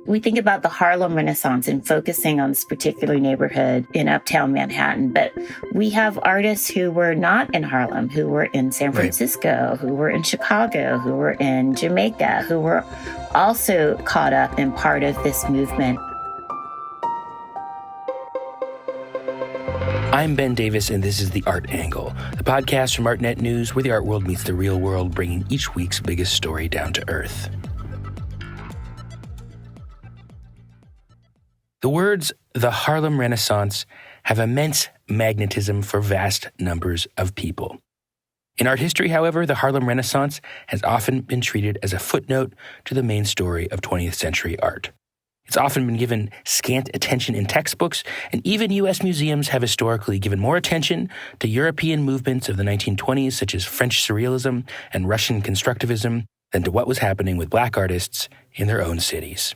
We think about the Harlem Renaissance and focusing on this particular neighborhood in uptown Manhattan, but we have artists who were not in Harlem, who were in San Francisco, who were in Chicago, who were in Jamaica, who were also caught up in part of this movement. I'm Ben Davis, and this is The Art Angle, the podcast from ArtNet News where the art world meets the real world, bringing each week's biggest story down to earth. The words, the Harlem Renaissance, have immense magnetism for vast numbers of people. In art history, however, the Harlem Renaissance has often been treated as a footnote to the main story of 20th century art. It's often been given scant attention in textbooks, and even U.S. museums have historically given more attention to European movements of the 1920s, such as French Surrealism and Russian Constructivism, than to what was happening with Black artists in their own cities.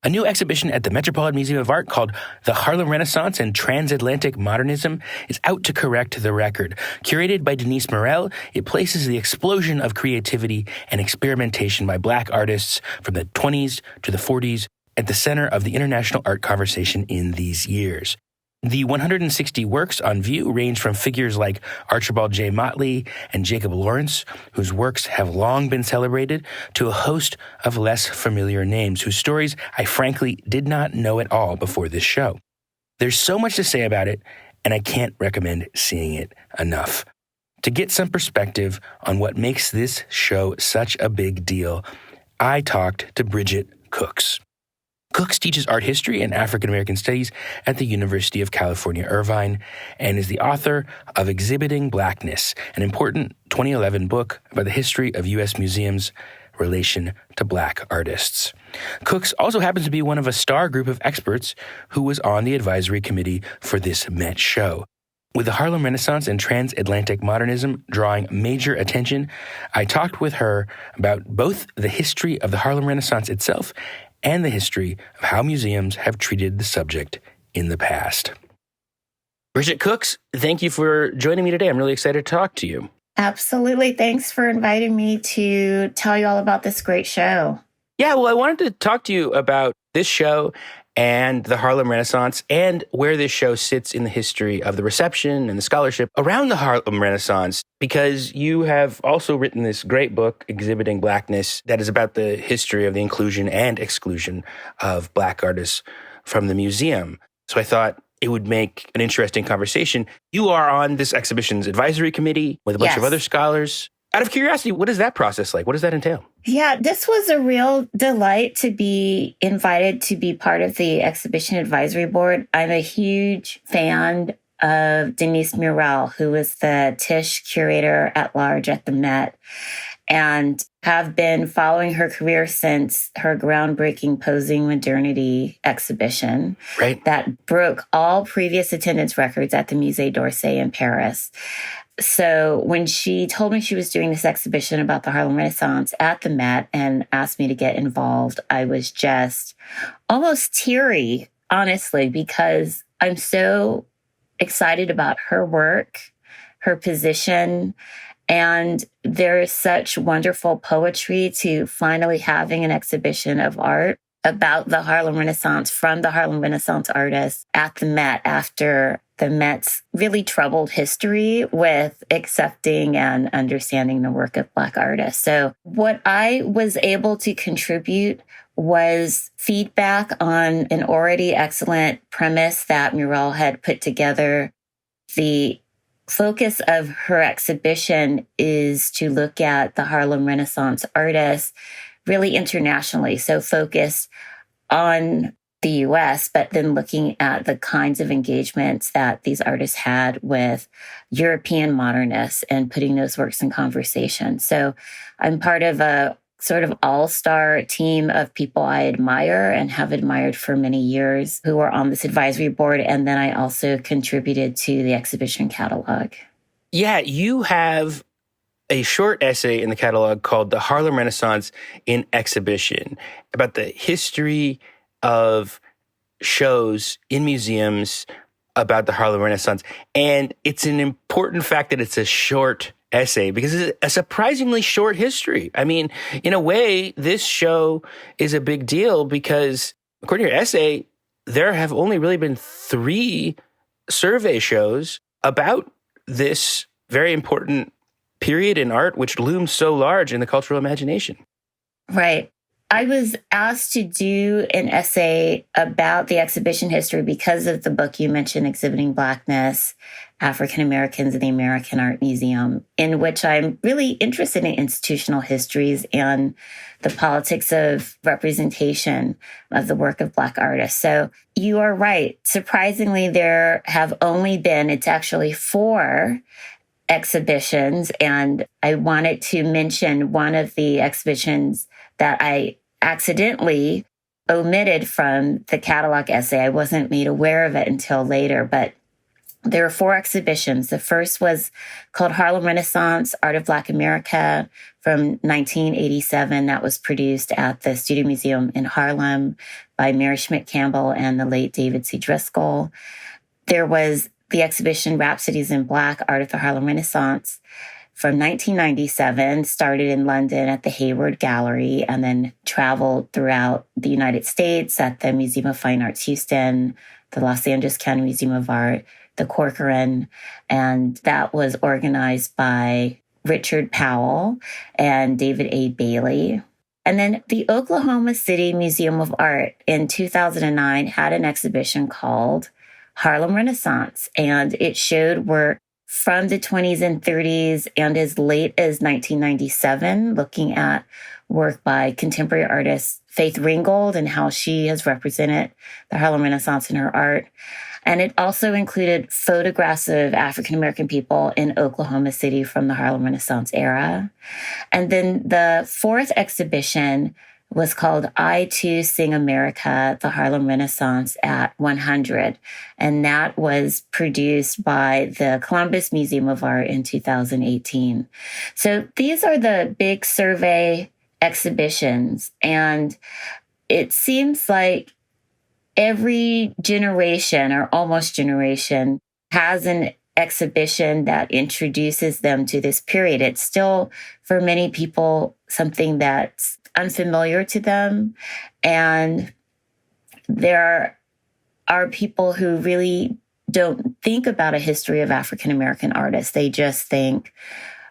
A new exhibition at the Metropolitan Museum of Art called The Harlem Renaissance and Transatlantic Modernism is out to correct the record. Curated by Denise Murrell, it places the explosion of creativity and experimentation by Black artists from the 20s to the 40s at the center of the international art conversation in these years. The 160 works on view range from figures like Archibald J. Motley and Jacob Lawrence, whose works have long been celebrated, to a host of less familiar names whose stories I frankly did not know at all before this show. There's so much to say about it, and I can't recommend seeing it enough. To get some perspective on what makes this show such a big deal, I talked to Bridget Cooks. Cooks teaches art history and African American studies at the University of California, Irvine, and is the author of Exhibiting Blackness, an important 2011 book about the history of U.S. museums' relation to Black artists. Cooks also happens to be one of a star group of experts who was on the advisory committee for this Met show. With the Harlem Renaissance and Transatlantic Modernism drawing major attention, I talked with her about both the history of the Harlem Renaissance itself and the history of how museums have treated the subject in the past. Bridget Cooks, thank you for joining me today. I'm really excited to talk to you. Absolutely. Thanks for inviting me to tell you all about this great show. Yeah, well, I wanted to talk to you about this show and the Harlem Renaissance and where this show sits in the history of the reception and the scholarship around the Harlem Renaissance, because you have also written this great book, Exhibiting Blackness, that is about the history of the inclusion and exclusion of Black artists from the museum. So I thought it would make an interesting conversation. You are on this exhibition's advisory committee with a bunch of other scholars. Out of curiosity, what is that process like? What does that entail? Yeah, this was a real delight to be invited to be part of the exhibition advisory board. I'm a huge fan of Denise Murrell, who was the Tisch curator at large at the Met, and have been following her career since her groundbreaking Posing Modernity exhibition that broke all previous attendance records at the Musée d'Orsay in Paris. So when she told me she was doing this exhibition about the Harlem Renaissance at the Met and asked me to get involved, I was just almost teary, honestly, because I'm so excited about her work, her position, and there is such wonderful poetry to finally having an exhibition of art about the Harlem Renaissance from the Harlem Renaissance artists at the Met after the Met's really troubled history with accepting and understanding the work of Black artists. So what I was able to contribute was feedback on an already excellent premise that Murrell had put together. The focus of her exhibition is to look at the Harlem Renaissance artists really internationally, so focused on the U.S., but then looking at the kinds of engagements that these artists had with European modernists and putting those works in conversation. So I'm part of a sort of all-star team of people I admire and have admired for many years who are on this advisory board. And then I also contributed to the exhibition catalog. Yeah, you have a short essay in the catalog called The Harlem Renaissance in Exhibition about the history of shows in museums about the Harlem Renaissance. And it's an important fact that it's a short essay because it's a surprisingly short history. I mean, in a way, this show is a big deal because, according to your essay, there have only really been 3 survey shows about this very important period in art, which looms so large in the cultural imagination. Right. I was asked to do an essay about the exhibition history because of the book you mentioned, Exhibiting Blackness, African Americans in the American Art Museum, in which I'm really interested in institutional histories and the politics of representation of the work of Black artists. So you are right. Surprisingly, there have only been, it's actually 4 exhibitions. And I wanted to mention one of the exhibitions that I accidentally omitted from the catalog essay. I wasn't made aware of it until later, but there are 4 exhibitions. The first was called Harlem Renaissance, Art of Black America from 1987. That was produced at the Studio Museum in Harlem by Mary Schmidt Campbell and the late David C. Driscoll. There was the exhibition Rhapsodies in Black, Art of the Harlem Renaissance from 1997, started in London at the Hayward Gallery and then traveled throughout the United States at the Museum of Fine Arts Houston, the Los Angeles County Museum of Art, the Corcoran, and that was organized by Richard Powell and David A. Bailey. And then the Oklahoma City Museum of Art in 2009 had an exhibition called Harlem Renaissance, and it showed work from the 20s and 30s and as late as 1997, looking at work by contemporary artist Faith Ringgold and how she has represented the Harlem Renaissance in her art. And it also included photographs of African-American people in Oklahoma City from the Harlem Renaissance era. And then the 4th exhibition was called I Too Sing America, the Harlem Renaissance at 100. And that was produced by the Columbus Museum of Art in 2018. So these are the big survey exhibitions. And it seems like every generation or almost generation has an exhibition that introduces them to this period. It's still, for many people, something that's unfamiliar to them. And there are people who really don't think about a history of African-American artists. They just think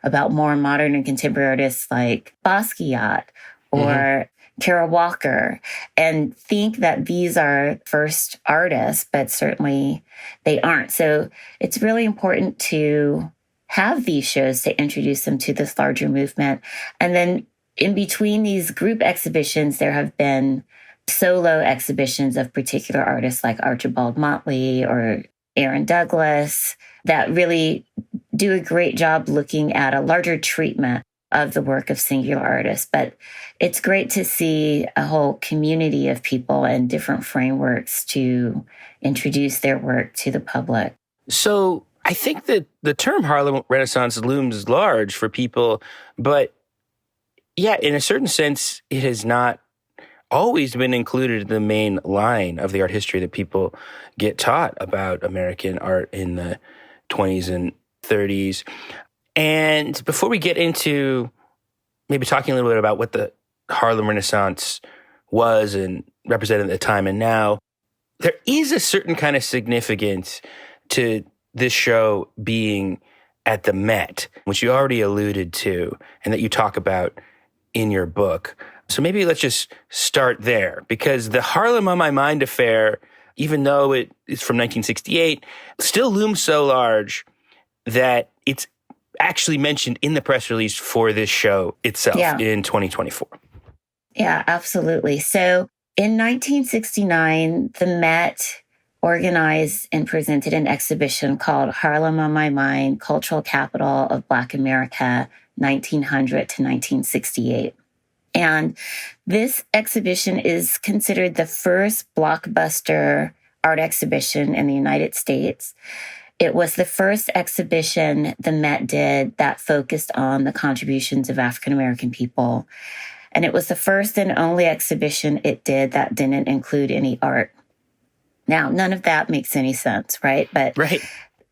about more modern and contemporary artists like Basquiat or Kara Walker and think that these are first artists, but certainly they aren't. So it's really important to have these shows to introduce them to this larger movement. And then in between these group exhibitions, there have been solo exhibitions of particular artists like Archibald Motley or Aaron Douglas that really do a great job looking at a larger treatment of the work of singular artists. But it's great to see a whole community of people and different frameworks to introduce their work to the public. So I think that the term Harlem Renaissance looms large for people, but yeah, in a certain sense, it has not always been included in the main line of the art history that people get taught about American art in the 20s and 30s. And before we get into maybe talking a little bit about what the Harlem Renaissance was and represented at the time and now, there is a certain kind of significance to this show being at the Met, which you already alluded to and that you talk about in your book. So maybe let's just start there, because the Harlem on My Mind affair, even though it is from 1968, still looms so large that it's actually mentioned in the press release for this show itself in 2024. Yeah, absolutely. So in 1969, the Met organized and presented an exhibition called Harlem on My Mind, Cultural Capital of Black America, 1900 to 1968. And this exhibition is considered the first blockbuster art exhibition in the United States. It was the first exhibition the Met did that focused on the contributions of African-American people. And it was the first and only exhibition it did that didn't include any art. Now, none of that makes any sense, right? But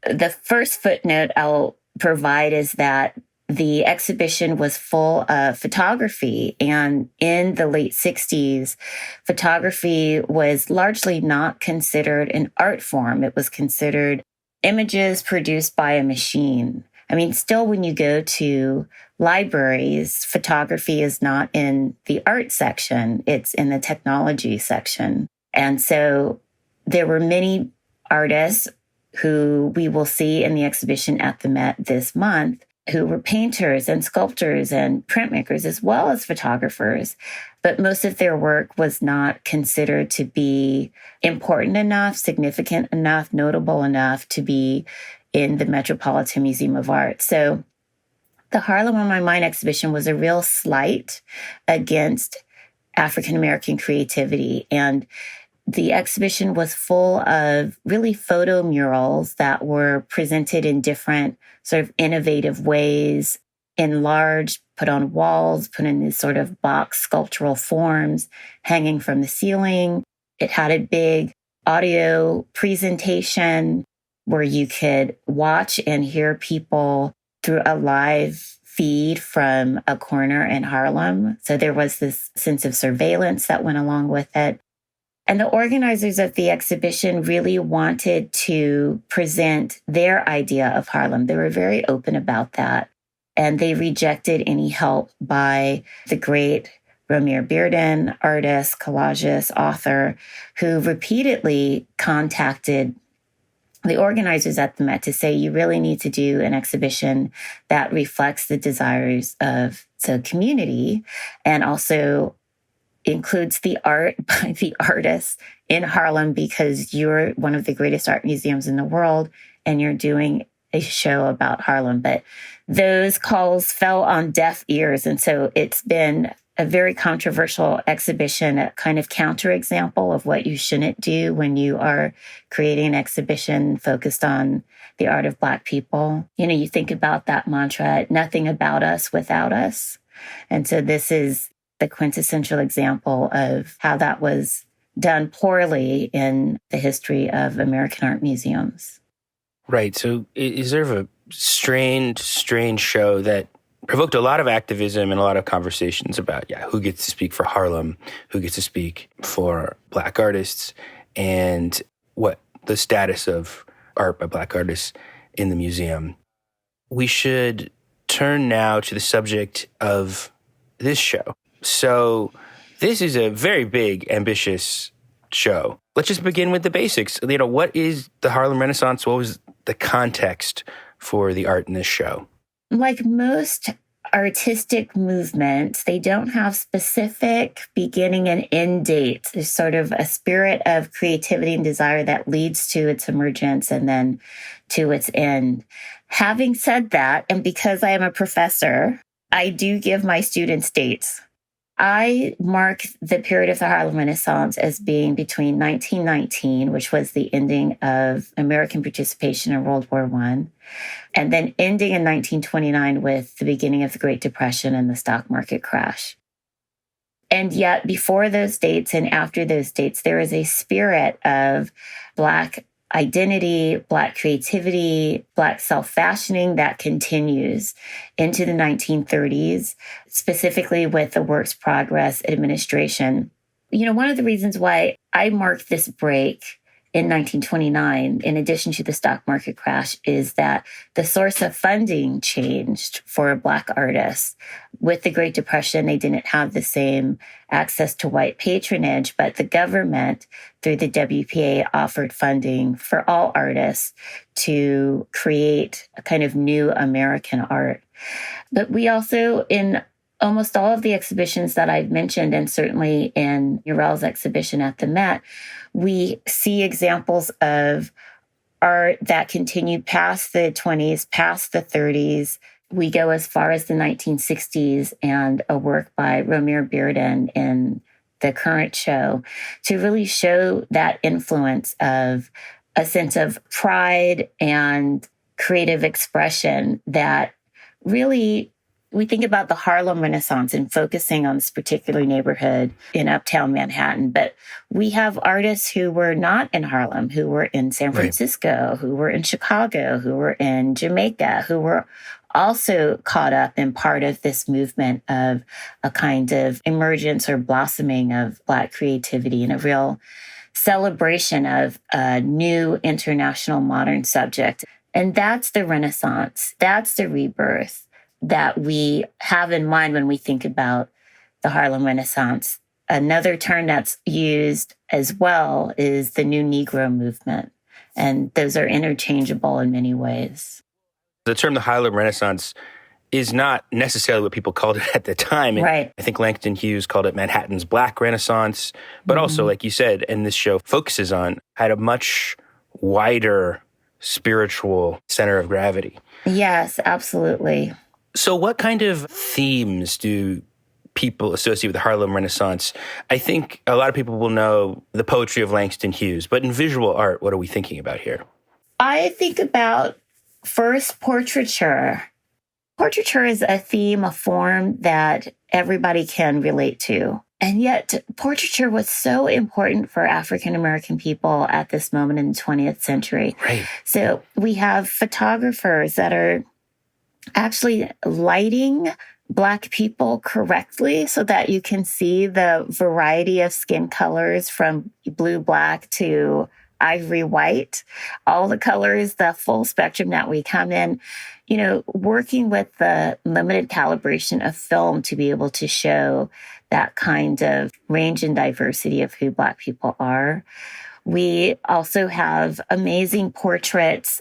the first footnote I'll provide is that the exhibition was full of photography. And in the late 60s, photography was largely not considered an art form. It was considered images produced by a machine. I mean, still, when you go to libraries, photography is not in the art section, it's in the technology section. And so there were many artists who we will see in the exhibition at the Met this month, who were painters and sculptors and printmakers, as well as photographers. But most of their work was not considered to be important enough, significant enough, notable enough to be in the Metropolitan Museum of Art. So the Harlem on My Mind exhibition was a real slight against African-American creativity. And the exhibition was full of really photo murals that were presented in different sort of innovative ways, enlarged, put on walls, put in these sort of box sculptural forms, hanging from the ceiling. It had a big audio presentation where you could watch and hear people through a live feed from a corner in Harlem. So there was this sense of surveillance that went along with it. And the organizers of the exhibition really wanted to present their idea of Harlem. They were very open about that. And they rejected any help by the great Romare Bearden, artist, collagist, author, who repeatedly contacted the organizers at the Met to say, you really need to do an exhibition that reflects the desires of the community and also includes the art by the artists in Harlem, because you're one of the greatest art museums in the world and you're doing a show about Harlem. But those calls fell on deaf ears. And so it's been a very controversial exhibition, a kind of counterexample of what you shouldn't do when you are creating an exhibition focused on the art of Black people. You know, you think about that mantra, nothing about us without us. And so this is the quintessential example of how that was done poorly in the history of American art museums. Right. So is there a strange show that provoked a lot of activism and a lot of conversations about, who gets to speak for Harlem, who gets to speak for Black artists, and what the status of art by Black artists in the museum. We should turn now to the subject of this show. So this is a very big, ambitious show. Let's just begin with the basics. You know, what is the Harlem Renaissance? What was the context for the art in this show? Like most artistic movements, they don't have specific beginning and end dates. There's sort of a spirit of creativity and desire that leads to its emergence and then to its end. Having said that, and because I am a professor, I do give my students dates. I mark the period of the Harlem Renaissance as being between 1919, which was the ending of American participation in World War I, and then ending in 1929 with the beginning of the Great Depression and the stock market crash. And yet, before those dates and after those dates, there is a spirit of Black identity, Black creativity, Black self-fashioning that continues into the 1930s, specifically with the Works Progress administration. You know, one of the reasons why I marked this break in 1929, in addition to the stock market crash, is that the source of funding changed for Black artists. With the Great Depression, they didn't have the same access to white patronage, but the government, through the WPA, offered funding for all artists to create a kind of new American art. But we also, in almost all of the exhibitions that I've mentioned, and certainly in Murrell's exhibition at the Met, we see examples of art that continued past the 20s, past the 30s. We go as far as the 1960s and a work by Romare Bearden in the current show to really show that influence of a sense of pride and creative expression that really, we think about the Harlem Renaissance and focusing on this particular neighborhood in uptown Manhattan, but we have artists who were not in Harlem, who were in San Francisco, who were in Chicago, who were in Jamaica, who were also caught up in part of this movement of a kind of emergence or blossoming of Black creativity and a real celebration of a new international modern subject. And that's the Renaissance. That's the rebirth that we have in mind when we think about the Harlem Renaissance. Another term that's used as well is the New Negro movement. And those are interchangeable in many ways. The term the Harlem Renaissance is not necessarily what people called it at the time. Right. I think Langston Hughes called it Manhattan's Black Renaissance, but also, like you said, and this show focuses on, had a much wider spiritual center of gravity. Yes, absolutely. So what kind of themes do people associate with the Harlem Renaissance? I think a lot of people will know the poetry of Langston Hughes, but in visual art, what are we thinking about here? I think about, first, portraiture. Portraiture is a theme, a form that everybody can relate to. And yet, portraiture was so important for African-American people at this moment in the 20th century. Right. So we have photographers that are actually lighting Black people correctly so that you can see the variety of skin colors from blue, black to ivory white, all the colors, the full spectrum that we come in, working with the limited calibration of film to be able to show that kind of range and diversity of who Black people are. We also have amazing portraits.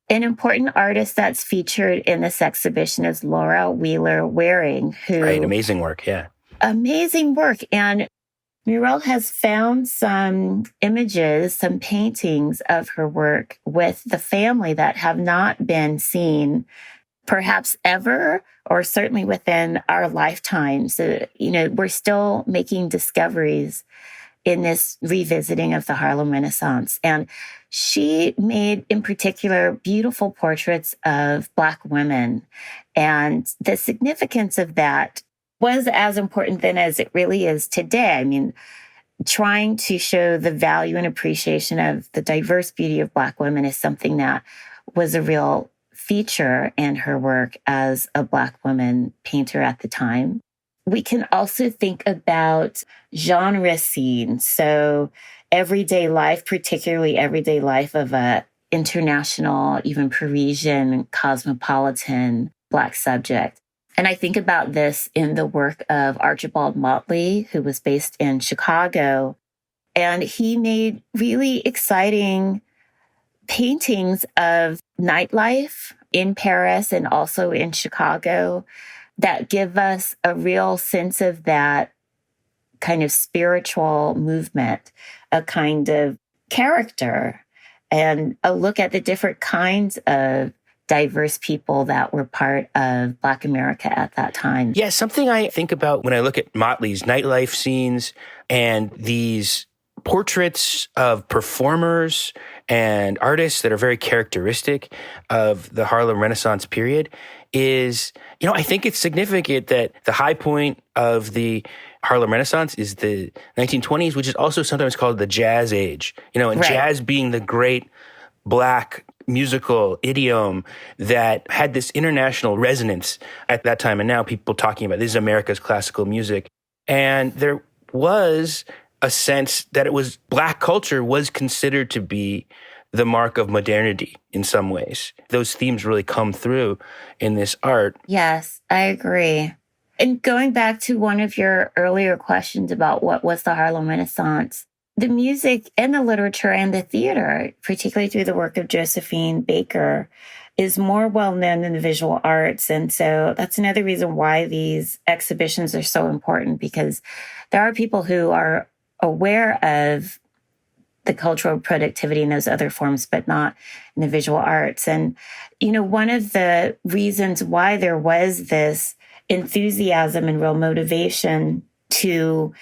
An important artist that's featured in this exhibition is Laura Wheeler Waring, who... Right, amazing work, yeah. Amazing work. And Murrell has found some images, some paintings of her work with the family that have not been seen perhaps ever, or certainly within our lifetimes. We're still making discoveries in this revisiting of the Harlem Renaissance. And she made, in particular, beautiful portraits of Black women. And the significance of that was as important then as it really is today. I mean, trying to show the value and appreciation of the diverse beauty of Black women is something that was a real feature in her work as a Black woman painter at the time. We can also think about genre scenes. So everyday life, particularly everyday life of a international, even Parisian, cosmopolitan Black subject. And I think about this in the work of Archibald Motley, who was based in Chicago. And he made really exciting paintings of nightlife in Paris and also in Chicago that give us a real sense of that kind of spiritual movement, a kind of character, and a look at the different kinds of diverse people that were part of Black America at that time. Yeah, something I think about when I look at Motley's nightlife scenes and these portraits of performers and artists that are very characteristic of the Harlem Renaissance period is, I think it's significant that the high point of the Harlem Renaissance is the 1920s, which is also sometimes called the Jazz Age, and Right. Jazz being the great Black musical idiom that had this international resonance at that time. And now people talking about this is America's classical music. And there was a sense that Black culture was considered to be the mark of modernity in some ways. Those themes really come through in this art. Yes, I agree. And going back to one of your earlier questions about what was the Harlem Renaissance, the music and the literature and the theater, particularly through the work of Josephine Baker, is more well-known than the visual arts. And so that's another reason why these exhibitions are so important, because there are people who are aware of the cultural productivity in those other forms, but not in the visual arts. And, one of the reasons why there was this enthusiasm and real motivation to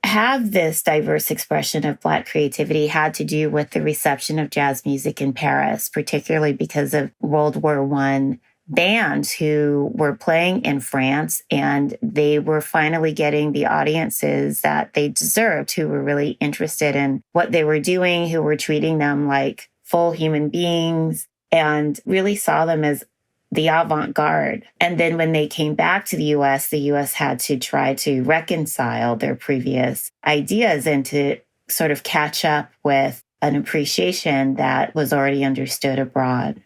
have this diverse expression of Black creativity had to do with the reception of jazz music in Paris, particularly because of World War I bands who were playing in France, and they were finally getting the audiences that they deserved, who were really interested in what they were doing, who were treating them like full human beings, and really saw them as the avant-garde. And then when they came back to the US had to try to reconcile their previous ideas and to sort of catch up with an appreciation that was already understood abroad.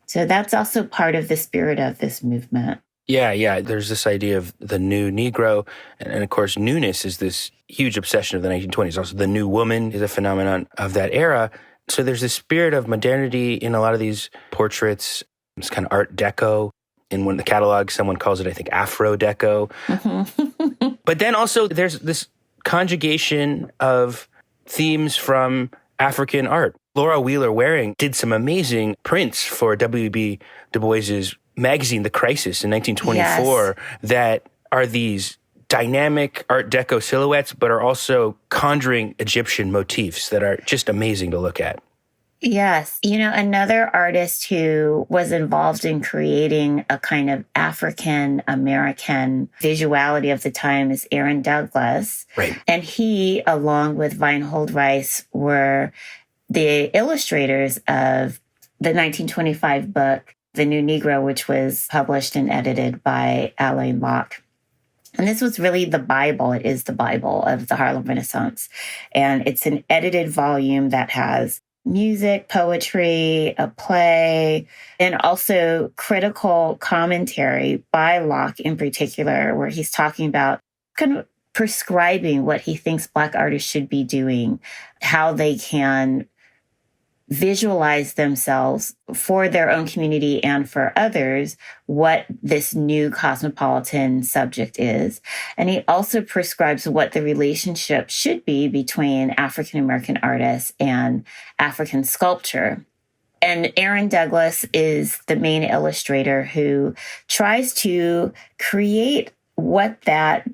So that's also part of the spirit of this movement. Yeah. There's this idea of the new Negro. And of course, newness is this huge obsession of the 1920s. Also, the new woman is a phenomenon of that era. So there's this spirit of modernity in a lot of these portraits. It's kind of Art Deco. In one of the catalogs, someone calls it, I think, Afro Deco. Mm-hmm. But then also there's this conjugation of themes from African art. Laura Wheeler Waring did some amazing prints for W.B. Du Bois's magazine, The Crisis, in 1924, that are these dynamic Art Deco silhouettes, but are also conjuring Egyptian motifs that are just amazing to look at. Yes. Another artist who was involved in creating a kind of African-American visuality of the time is Aaron Douglas. Right. And he, along with Weinhold Rice, were the illustrators of the 1925 book, The New Negro, which was published and edited by Alain Locke. And this was really the Bible. It is the Bible of the Harlem Renaissance. And it's an edited volume that has music, poetry, a play, and also critical commentary by Locke in particular, where he's talking about kind of prescribing what he thinks Black artists should be doing, how they can visualize themselves for their own community and for others, what this new cosmopolitan subject is. And he also prescribes what the relationship should be between African-American artists and African sculpture. And Aaron Douglas is the main illustrator who tries to create what that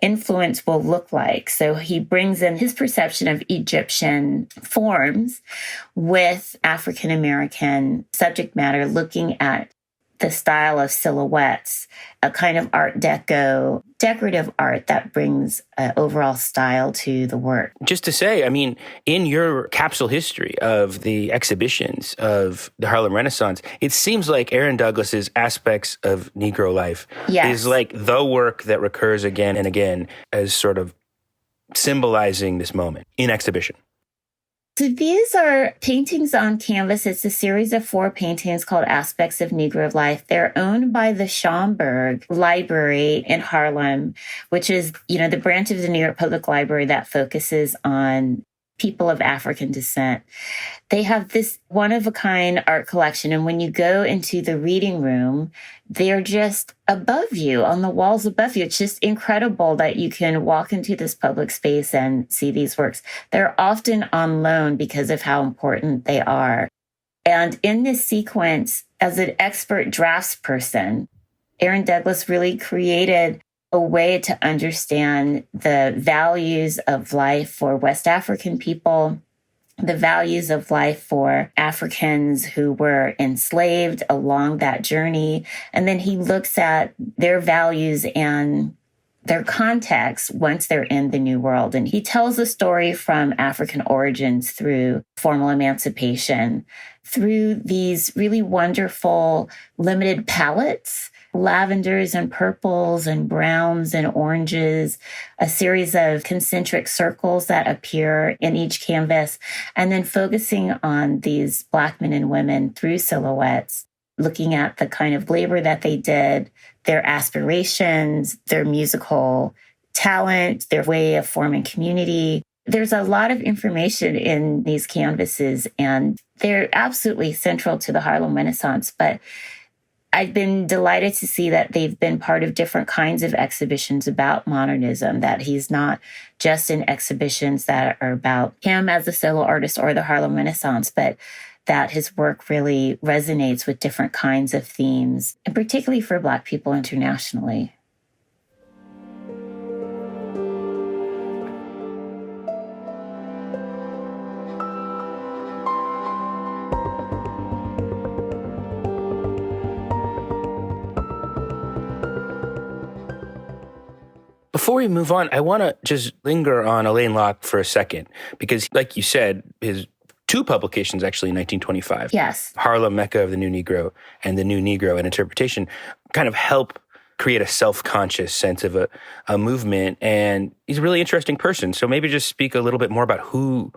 influence will look like. So he brings in his perception of Egyptian forms with African-American subject matter, looking at the style of silhouettes, a kind of Art Deco, decorative art that brings an overall style to the work. Just to say, I mean, in your capsule history of the exhibitions of the Harlem Renaissance, it seems like Aaron Douglas's aspects of Negro life is like the work that recurs again and again as sort of symbolizing this moment in exhibition. So these are paintings on canvas. It's a series of 4 paintings called Aspects of Negro Life. They're owned by the Schomburg Library in Harlem, which is, the branch of the New York Public Library that focuses on people of African descent. They have this one-of-a-kind art collection, and when you go into the reading room, they're just above you, on the walls above you. It's just incredible that you can walk into this public space and see these works. They're often on loan because of how important they are. And in this sequence, as an expert draftsperson, Aaron Douglas really created a way to understand the values of life for West African people, the values of life for Africans who were enslaved along that journey. And then he looks at their values and their context once they're in the New World. And he tells a story from African origins through formal emancipation, through these really wonderful limited palettes, lavenders and purples and browns and oranges, a series of concentric circles that appear in each canvas, and then focusing on these Black men and women through silhouettes, looking at the kind of labor that they did, their aspirations, their musical talent, their way of forming community. There's a lot of information in these canvases, and they're absolutely central to the Harlem Renaissance. But I've been delighted to see that they've been part of different kinds of exhibitions about modernism, that he's not just in exhibitions that are about him as a solo artist or the Harlem Renaissance, but that his work really resonates with different kinds of themes, and particularly for Black people internationally. Before we move on, I want to just linger on Alain Locke for a second, because like you said, his two publications, actually, in 1925. Yes. Harlem, Mecca of the New Negro, and The New Negro, an interpretation, kind of help create a self-conscious sense of a movement. And he's a really interesting person. So maybe just speak a little bit more about who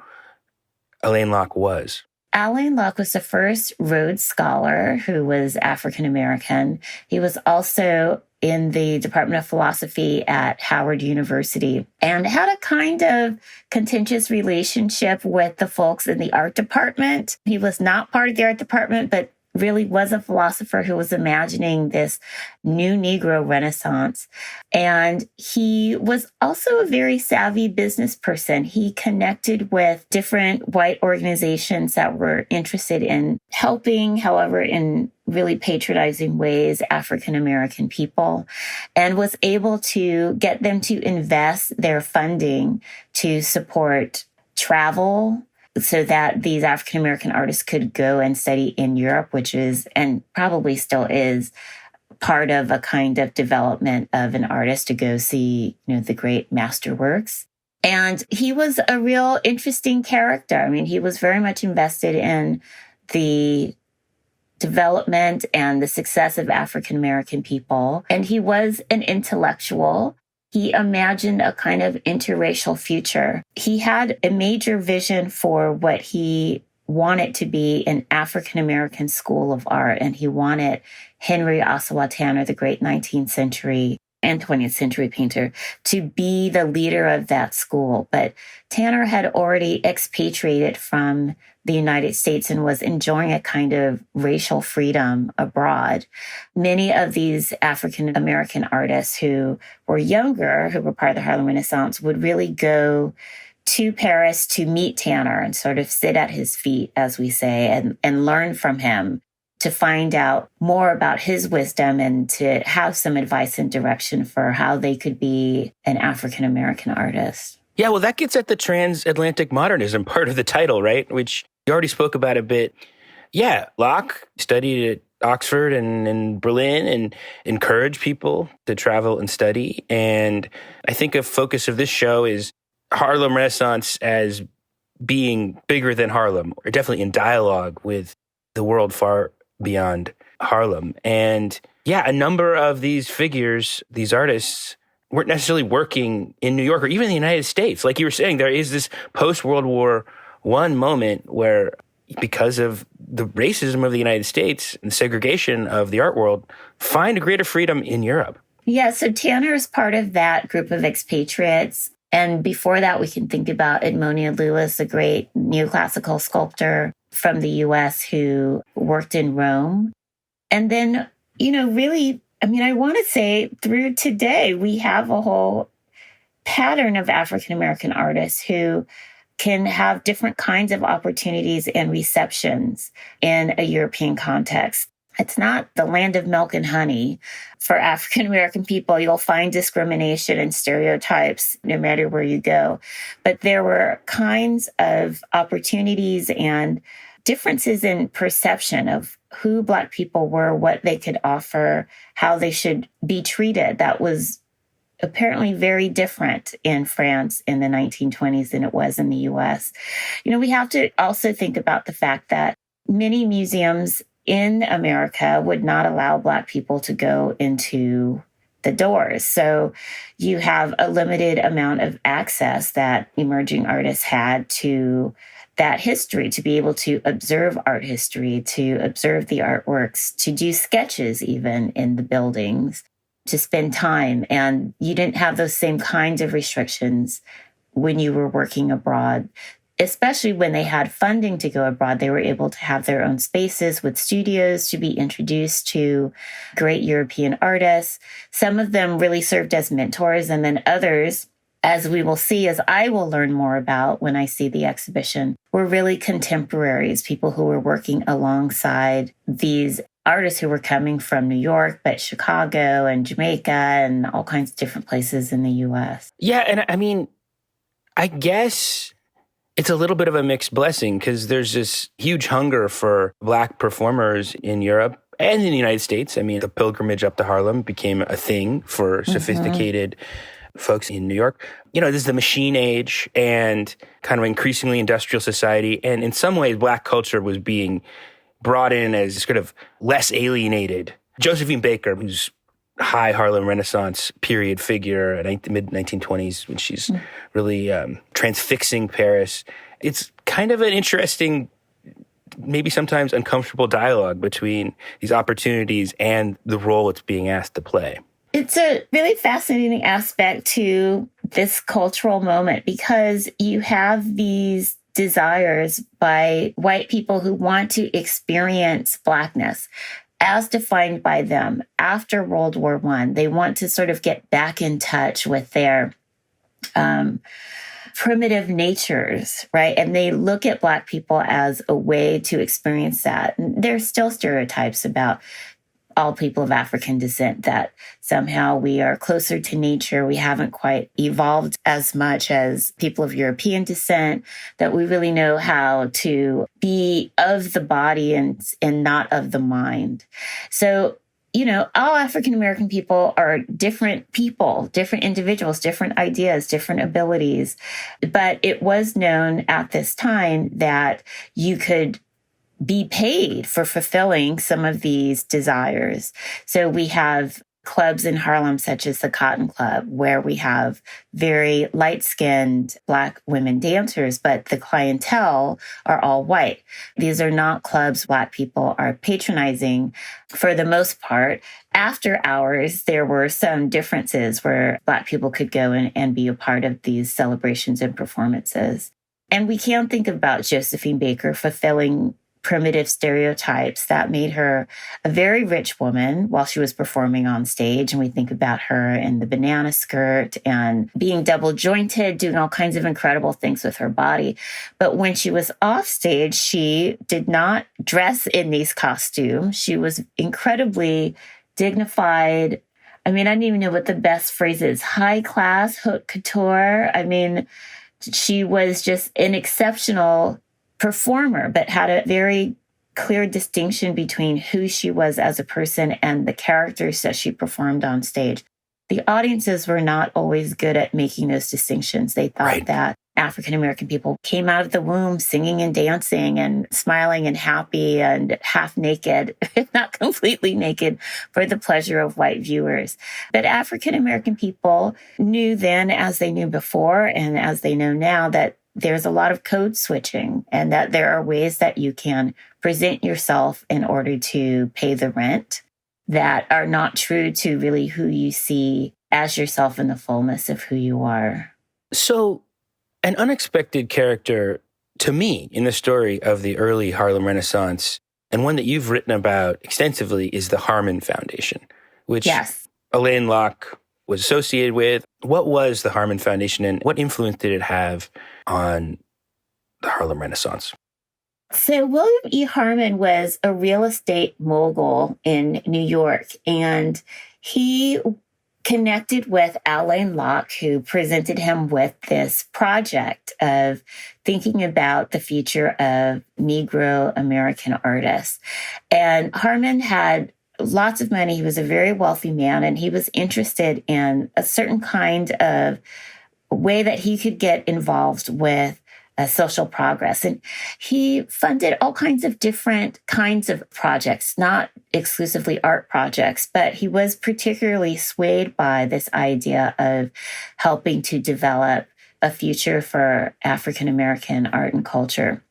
Alain Locke was. Alain Locke was the first Rhodes Scholar who was African-American. He was also in the Department of Philosophy at Howard University and had a kind of contentious relationship with the folks in the art department. He was not part of the art department, but really was a philosopher who was imagining this new Negro Renaissance. And he was also a very savvy business person. He connected with different white organizations that were interested in helping, however, in really patronizing ways, African-American people, and was able to get them to invest their funding to support travel, so that these African-American artists could go and study in Europe, which is, and probably still is, part of a kind of development of an artist to go see, the great masterworks. And he was a real interesting character. I mean, he was very much invested in the development and the success of African-American people. And he was an intellectual. He imagined a kind of interracial future. He had a major vision for what he wanted to be an African-American school of art, and he wanted Henry Ossawa Tanner, the great 19th century and 20th century painter, to be the leader of that school. But Tanner had already expatriated from the United States and was enjoying a kind of racial freedom abroad. Many of these African-American artists who were younger, who were part of the Harlem Renaissance, would really go to Paris to meet Tanner and sort of sit at his feet, as we say, and learn from him, to find out more about his wisdom and to have some advice and direction for how they could be an African-American artist. Yeah, well, that gets at the Transatlantic Modernism part of the title, right? Which you already spoke about a bit. Yeah, Locke studied at Oxford and Berlin and encouraged people to travel and study. And I think a focus of this show is Harlem Renaissance as being bigger than Harlem, or definitely in dialogue with the world far beyond Harlem. And yeah, a number of these figures, these artists, weren't necessarily working in New York or even the United States. Like you were saying, there is this post-World War I moment where, because of the racism of the United States and the segregation of the art world, find a greater freedom in Europe. Yeah, so Tanner is part of that group of expatriates. And before that, we can think about Edmonia Lewis, a great neoclassical sculptor from the U.S. who worked in Rome. And then, really, I want to say through today, we have a whole pattern of African-American artists who can have different kinds of opportunities and receptions in a European context. It's not the land of milk and honey. For African-American people, you'll find discrimination and stereotypes no matter where you go. But there were kinds of opportunities and differences in perception of who Black people were, what they could offer, how they should be treated. That was apparently very different in France in the 1920s than it was in the U.S. We have to also think about the fact that many museums in America would not allow Black people to go into the doors. So you have a limited amount of access that emerging artists had to that history, to be able to observe art history, to observe the artworks, to do sketches even in the buildings, to spend time. And you didn't have those same kinds of restrictions when you were working abroad. Especially when they had funding to go abroad, they were able to have their own spaces with studios to be introduced to great European artists. Some of them really served as mentors, and then others, as we will see, as I will learn more about when I see the exhibition, were really contemporaries, people who were working alongside these artists who were coming from New York, but Chicago and Jamaica and all kinds of different places in the U.S. Yeah, and I guess it's a little bit of a mixed blessing, because there's this huge hunger for Black performers in Europe and in the United States. The pilgrimage up to Harlem became a thing for sophisticated folks in New York. This is the machine age and kind of increasingly industrial society. And in some ways, Black culture was being brought in as sort of less alienated. Josephine Baker, who's high Harlem Renaissance period figure in the mid-1920s when she's really transfixing Paris. It's kind of an interesting, maybe sometimes uncomfortable dialogue between these opportunities and the role it's being asked to play. It's a really fascinating aspect to this cultural moment because you have these desires by white people who want to experience Blackness as defined by them after World War I. They want to sort of get back in touch with their primitive natures, right? And they look at Black people as a way to experience that. And there's still stereotypes about all people of African descent that somehow we are closer to nature. We haven't quite evolved as much as people of European descent, that we really know how to be of the body and not of the mind. So, all African-American people are different people, different individuals, different ideas, different abilities. But it was known at this time that you could be paid for fulfilling some of these desires. So we have clubs in Harlem, such as the Cotton Club, where we have very light-skinned Black women dancers, but the clientele are all white. These are not clubs Black people are patronizing for the most part. After hours, there were some differences where Black people could go and be a part of these celebrations and performances. And we can think about Josephine Baker fulfilling primitive stereotypes that made her a very rich woman while she was performing on stage. And we think about her in the banana skirt and being double jointed, doing all kinds of incredible things with her body. But when she was off stage, she did not dress in these costumes. She was incredibly dignified. I don't even know what the best phrase is. High class, haute couture. She was just an exceptional performer, but had a very clear distinction between who she was as a person and the characters that she performed on stage. The audiences were not always good at making those distinctions. They thought that African-American people came out of the womb singing and dancing and smiling and happy and half naked, if not completely naked, for the pleasure of white viewers. But African-American people knew then, as they knew before and as they know now, that there's a lot of code switching and that there are ways that you can present yourself in order to pay the rent that are not true to really who you see as yourself in the fullness of who you are. So an unexpected character to me in the story of the early Harlem Renaissance, and one that you've written about extensively, is the Harmon Foundation, which Alain Locke was associated with. What was the Harmon Foundation and what influence did it have on the Harlem Renaissance? So William E. Harmon was a real estate mogul in New York, and he connected with Alain Locke, who presented him with this project of thinking about the future of Negro American artists. And Harmon had lots of money. He was a very wealthy man, and he was interested in a certain kind of way that he could get involved with social progress. And he funded all kinds of different kinds of projects, not exclusively art projects, but he was particularly swayed by this idea of helping to develop a future for African American art and culture.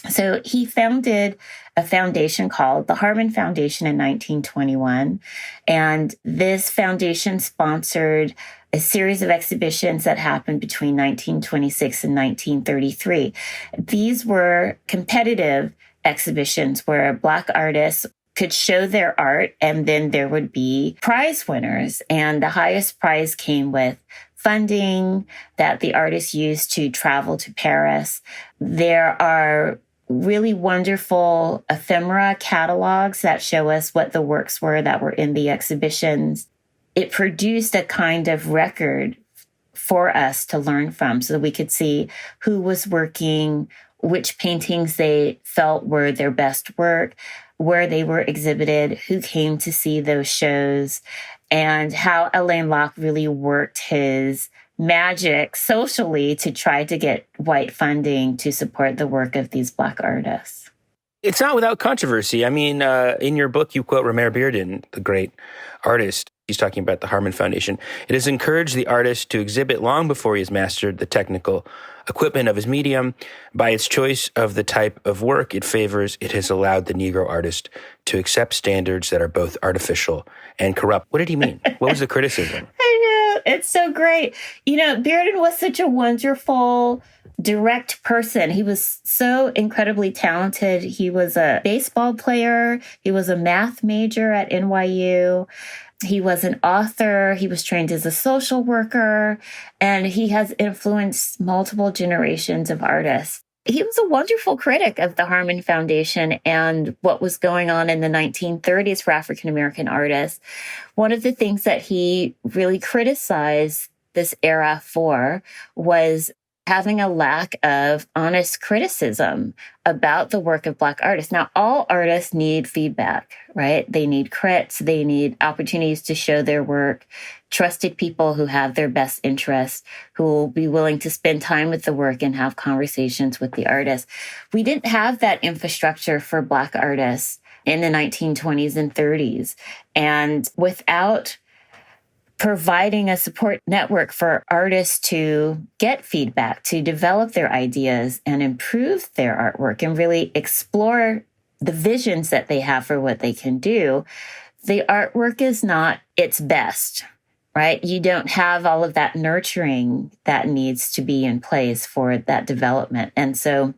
So he founded a foundation called the Harmon Foundation in 1921. And this foundation sponsored a series of exhibitions that happened between 1926 and 1933. These were competitive exhibitions where Black artists could show their art, and then there would be prize winners. And the highest prize came with funding that the artists used to travel to Paris. There are really wonderful ephemera catalogs that show us what the works were that were in the exhibitions. It produced a kind of record for us to learn from so that we could see who was working, which paintings they felt were their best work, where they were exhibited, who came to see those shows. and how Alain Locke really worked his magic socially to try to get white funding to support the work of these Black artists. It's not without controversy. I mean, in your book, you quote Romare Bearden, the great artist. He's talking about the Harman Foundation. It has encouraged the artist to exhibit long before he has mastered the technical equipment of his medium. By its choice of the type of work it favors, it has allowed the Negro artist to accept standards that are both artificial and corrupt. What did he mean? What was the criticism? I know. It's so great. Bearden was such a wonderful, direct person. He was so incredibly talented. He was a baseball player. He was a math major at NYU. He was an author. He was trained as a social worker, and he has influenced multiple generations of artists. He was a wonderful critic of the Harman Foundation and what was going on in the 1930s for African-American artists. One of the things that he really criticized this era for was having a lack of honest criticism about the work of Black artists. Now, all artists need feedback, right? They need crits, they need opportunities to show their work, trusted people who have their best interests, who will be willing to spend time with the work and have conversations with the artist. We didn't have that infrastructure for Black artists in the 1920s and 30s. And without providing a support network for artists to get feedback, to develop their ideas and improve their artwork and really explore the visions that they have for what they can do, the artwork is not its best, right? You don't have all of that nurturing that needs to be in place for that development. And so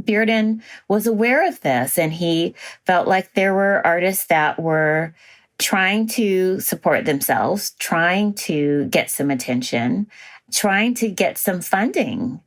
Bearden was aware of this, and he felt like there were artists that were trying to support themselves, trying to get some attention, trying to get some funding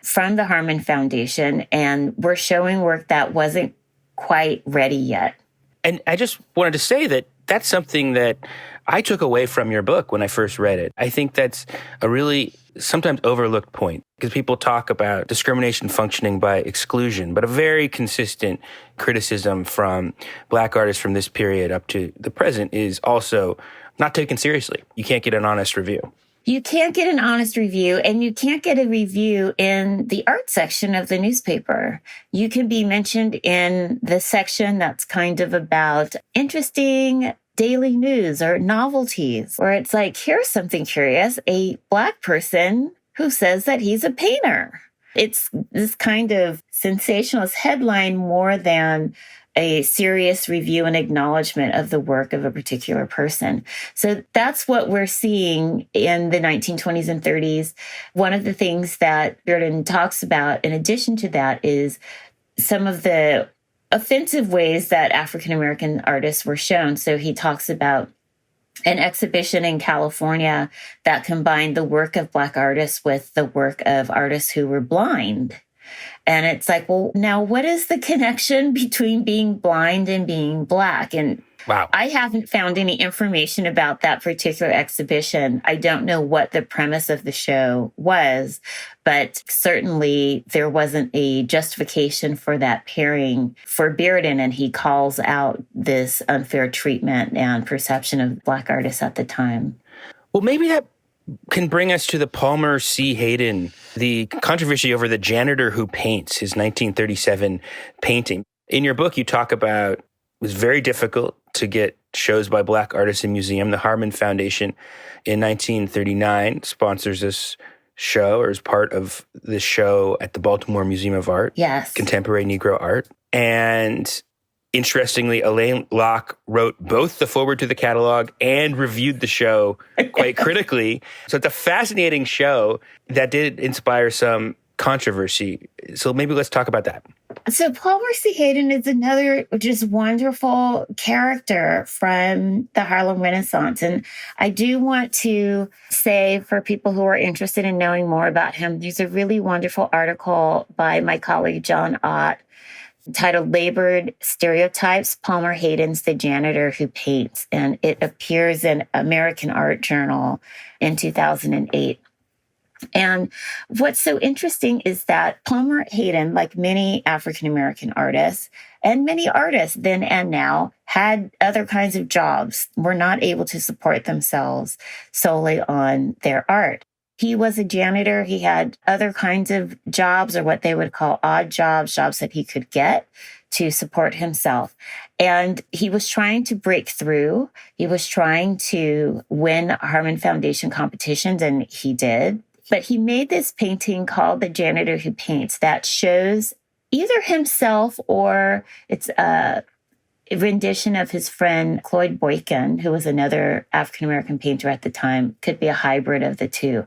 from the Harman Foundation, and were showing work that wasn't quite ready yet. And I just wanted to say that that's something that I took away from your book when I first read it. I think that's a really sometimes overlooked point, because people talk about discrimination functioning by exclusion, but a very consistent criticism from Black artists from this period up to the present is also not taken seriously. You can't get an honest review. You can't get an honest review, and you can't get a review in the art section of the newspaper. You can be mentioned in the section that's kind of about interesting daily news or novelties, where it's like, here's something curious, a Black person who says that he's a painter. It's this kind of sensationalist headline more than a serious review and acknowledgement of the work of a particular person. So that's what we're seeing in the 1920s and 30s. One of the things that Bearden talks about in addition to that is some of the offensive ways that African-American artists were shown. So he talks about an exhibition in California that combined the work of Black artists with the work of artists who were blind. And it's like, well, now what is the connection between being blind and being Black? And wow. I haven't found any information about that particular exhibition. I don't know what the premise of the show was, but certainly there wasn't a justification for that pairing for Bearden, and he calls out this unfair treatment and perception of Black artists at the time. Well, maybe that can bring us to the Palmer C. Hayden, the controversy over the janitor who paints, his 1937 painting. In your book, you talk about it was very difficult to get shows by Black artists in museum. The Harman Foundation in 1939 sponsors this show, or is part of this show at the Baltimore Museum of Art. Yes. Contemporary Negro art. And interestingly, Alain Locke wrote both the foreword to the catalog and reviewed the show quite critically. So it's a fascinating show that did inspire some controversy. So maybe let's talk about that. So Palmer C. Hayden is another just wonderful character from the Harlem Renaissance. And I do want to say, for people who are interested in knowing more about him, there's a really wonderful article by my colleague John Ott titled Labored Stereotypes, Palmer Hayden's The Janitor Who Paints. And it appears in American Art Journal in 2008. And what's so interesting is that Palmer Hayden, like many African-American artists and many artists then and now, had other kinds of jobs, were not able to support themselves solely on their art. He was a janitor. He had other kinds of jobs, or what they would call odd jobs, jobs that he could get to support himself. And he was trying to break through. He was trying to win Harmon Foundation competitions, and he did. But he made this painting called The Janitor Who Paints that shows either himself, or it's a rendition of his friend Cloyd Boykin, who was another African-American painter at the time. Could be a hybrid of the two.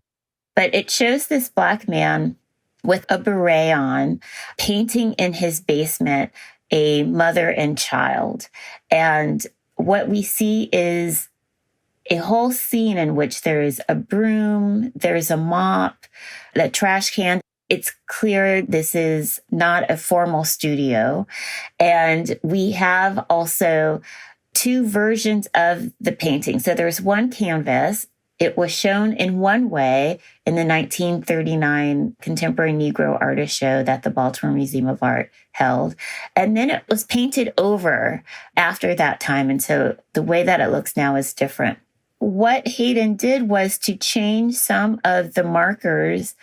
But it shows this Black man with a beret on, painting in his basement a mother and child. And what we see is a whole scene in which there is a broom, there's a mop, a trash can. It's clear this is not a formal studio. And we have also two versions of the painting. So there's one canvas. It was shown in one way in the 1939 Contemporary Negro Artist Show that the Baltimore Museum of Art held. And then it was painted over after that time. And so the way that it looks now is different. What Hayden did was to change some of the markers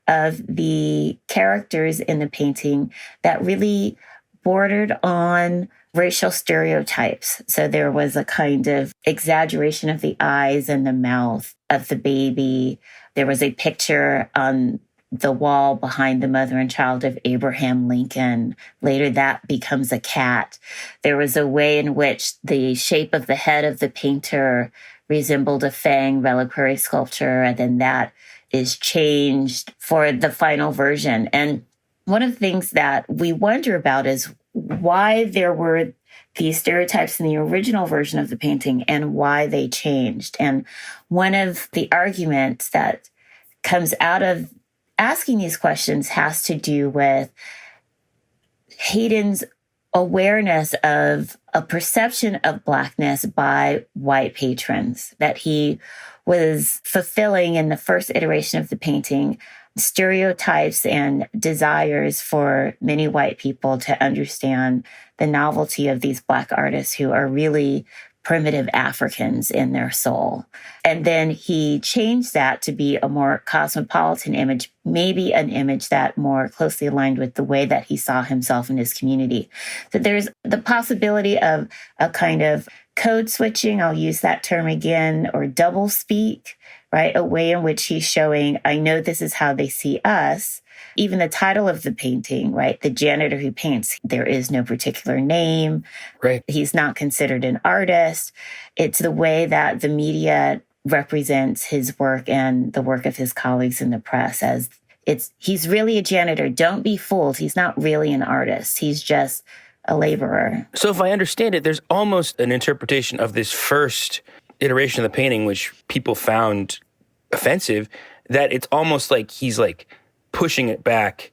of the characters in the painting that really bordered on racial stereotypes. So there was a kind of exaggeration of the eyes and the mouth of the baby. There was a picture on the wall behind the mother and child of Abraham Lincoln. Later, that becomes a cat. There was a way in which the shape of the head of the painter resembled a fang reliquary sculpture, and then that is changed for the final version. And one of the things that we wonder about is why there were these stereotypes in the original version of the painting and why they changed. And one of the arguments that comes out of asking these questions has to do with Hayden's awareness of a perception of Blackness by white patrons, that he was fulfilling in the first iteration of the painting stereotypes and desires for many white people to understand the novelty of these Black artists who are really primitive Africans in their soul. And then he changed that to be a more cosmopolitan image, maybe an image that more closely aligned with the way that he saw himself in his community. So there's the possibility of a kind of code switching, I'll use that term again, or double speak, right? A way in which he's showing, I know this is how they see us. Even the title of the painting, right? The Janitor Who Paints, there is no particular name. Right. He's not considered an artist. It's the way that the media represents his work and the work of his colleagues in the press as he's really a janitor. Don't be fooled. He's not really an artist. He's just a laborer. So if I understand it, there's almost an interpretation of this first iteration of the painting, which people found offensive, that it's almost like he's like pushing it back.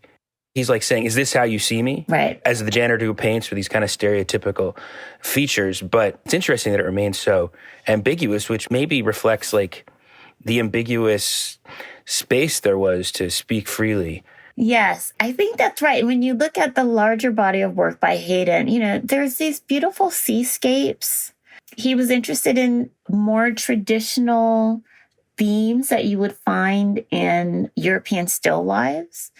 He's like saying, is this how you see me? Right. As the janitor who paints with these kind of stereotypical features. But it's interesting that it remains so ambiguous, which maybe reflects like the ambiguous space there was to speak freely. Yes, I think that's right. When you look at the larger body of work by Hayden, there's these beautiful seascapes. He was interested in more traditional themes that you would find in European still lives.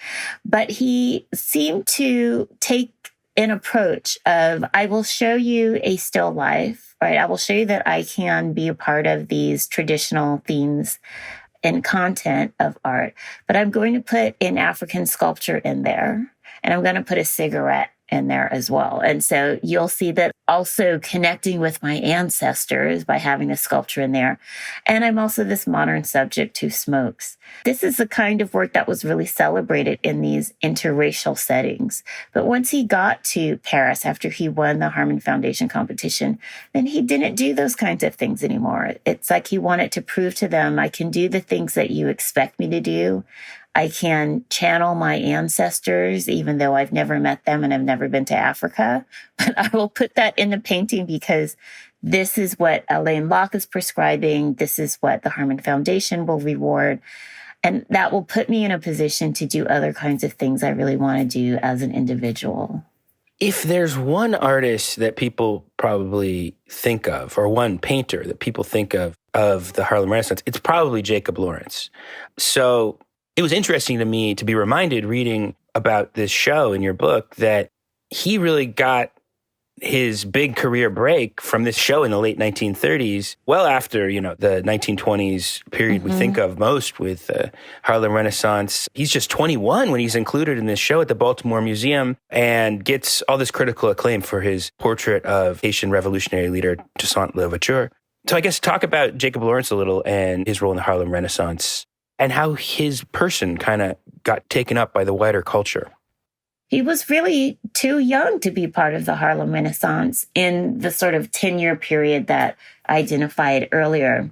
But he seemed to take an approach of, I will show you a still life, right? I will show you that I can be a part of these traditional themes and content of art, but I'm going to put an African sculpture in there, and I'm going to put a cigarette in there as well. And so you'll see that also connecting with my ancestors by having a sculpture in there. And I'm also this modern subject who smokes. This is the kind of work that was really celebrated in these interracial settings. But once he got to Paris after he won the Harmon Foundation competition, then he didn't do those kinds of things anymore. It's like he wanted to prove to them, I can do the things that you expect me to do. I can channel my ancestors, even though I've never met them and I've never been to Africa. But I will put that in the painting because this is what Alain Locke is prescribing. This is what the Harmon Foundation will reward. And that will put me in a position to do other kinds of things I really want to do as an individual. If there's one artist that people probably think of, or one painter that people think of the Harlem Renaissance, it's probably Jacob Lawrence. So it was interesting to me to be reminded reading about this show in your book that he really got his big career break from this show in the late 1930s, well after, the 1920s period we think of most with the Harlem Renaissance. He's just 21 when he's included in this show at the Baltimore Museum and gets all this critical acclaim for his portrait of Haitian revolutionary leader Toussaint Louverture. So I guess talk about Jacob Lawrence a little and his role in the Harlem Renaissance and how his person kind of got taken up by the wider culture. He was really too young to be part of the Harlem Renaissance in the sort of 10-year period that I identified earlier.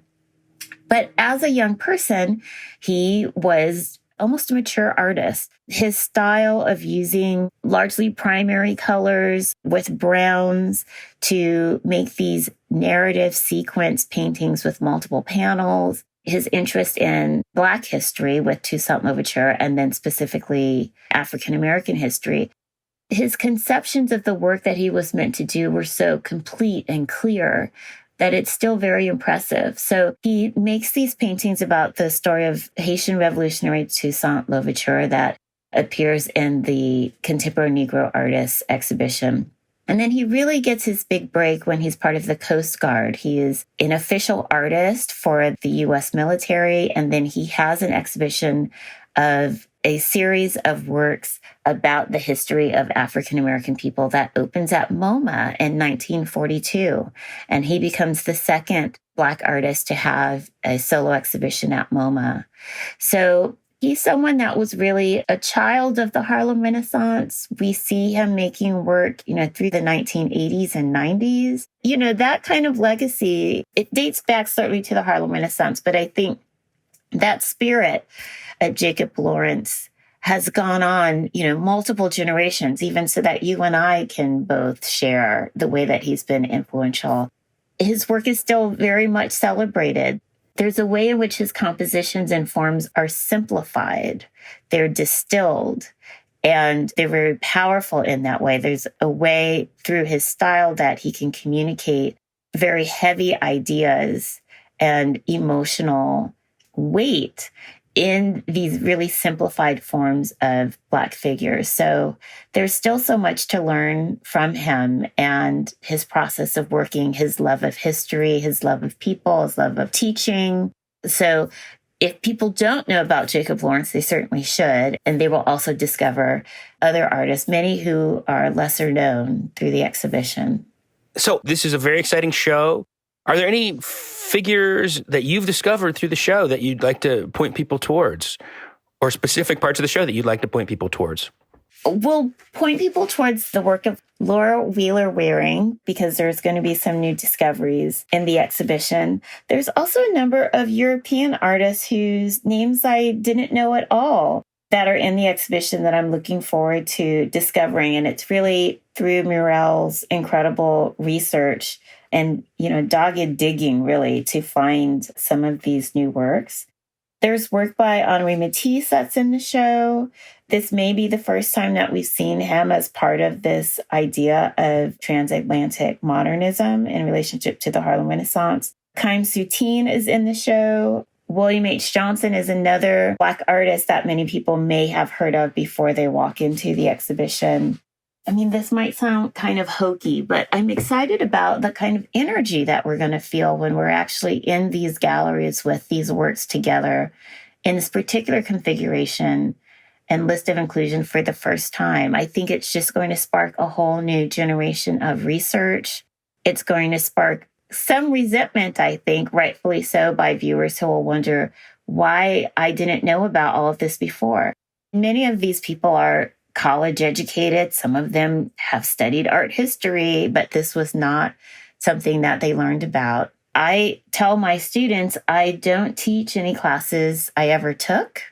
But as a young person, he was almost a mature artist. His style of using largely primary colors with browns to make these narrative sequence paintings with multiple panels, his interest in Black history with Toussaint Louverture, and then specifically African-American history. His conceptions of the work that he was meant to do were so complete and clear that it's still very impressive. So he makes these paintings about the story of Haitian revolutionary Toussaint Louverture that appears in the Contemporary Negro Artists exhibition. And then he really gets his big break when he's part of the Coast Guard. He is an official artist for the U.S. military, and then he has an exhibition of a series of works about the history of African-American people that opens at MoMA in 1942. And he becomes the second Black artist to have a solo exhibition at MoMA. So he's someone that was really a child of the Harlem Renaissance. We see him making work, through the 1980s and 90s. That kind of legacy, it dates back certainly to the Harlem Renaissance, but I think that spirit of Jacob Lawrence has gone on, multiple generations, even so that you and I can both share the way that he's been influential. His work is still very much celebrated. There's a way in which his compositions and forms are simplified. They're distilled, and they're very powerful in that way. There's a way through his style that he can communicate very heavy ideas and emotional weight in these really simplified forms of Black figures. So there's still so much to learn from him and his process of working, his love of history, his love of people, his love of teaching. So if people don't know about Jacob Lawrence, they certainly should. And they will also discover other artists, many who are lesser known, through the exhibition. So this is a very exciting show. Are there any figures that you've discovered through the show that you'd like to point people towards, or specific parts of the show that you'd like to point people towards? We'll point people towards the work of Laura Wheeler Waring, because there's going to be some new discoveries in the exhibition. There's also a number of European artists whose names I didn't know at all that are in the exhibition that I'm looking forward to discovering. And it's really through Murrell's incredible research and, dogged digging, really, to find some of these new works. There's work by Henri Matisse that's in the show. This may be the first time that we've seen him as part of this idea of transatlantic modernism in relationship to the Harlem Renaissance. Chaim Soutine is in the show. William H. Johnson is another Black artist that many people may have heard of before they walk into the exhibition. I mean, this might sound kind of hokey, but I'm excited about the kind of energy that we're going to feel when we're actually in these galleries with these works together in this particular configuration and list of inclusion for the first time. I think it's just going to spark a whole new generation of research. It's going to spark some resentment, I think, rightfully so, by viewers who will wonder why I didn't know about all of this before. Many of these people are college educated. Some of them have studied art history, but this was not something that they learned about. I tell my students I don't teach any classes I ever took.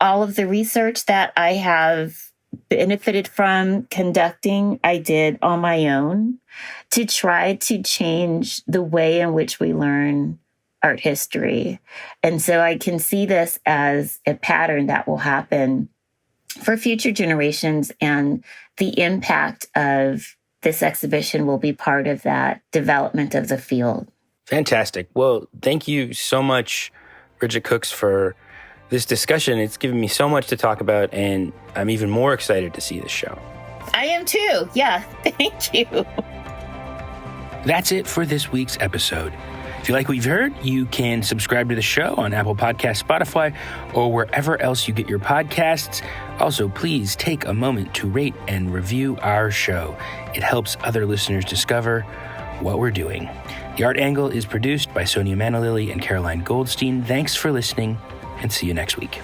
All of the research that I have benefited from conducting, I did on my own to try to change the way in which we learn art history. And so I can see this as a pattern that will happen for future generations, and the impact of this exhibition will be part of that development of the field. Fantastic. Well, thank you so much, Bridget Cooks, for this discussion. It's given me so much to talk about, and I'm even more excited to see this show. I am too. Yeah, thank you. That's it for this week's episode. If you like what you've heard, you can subscribe to the show on Apple Podcasts, Spotify, or wherever else you get your podcasts. Also, please take a moment to rate and review our show. It helps other listeners discover what we're doing. The Art Angle is produced by Sonia Manalili and Caroline Goldstein. Thanks for listening, and see you next week.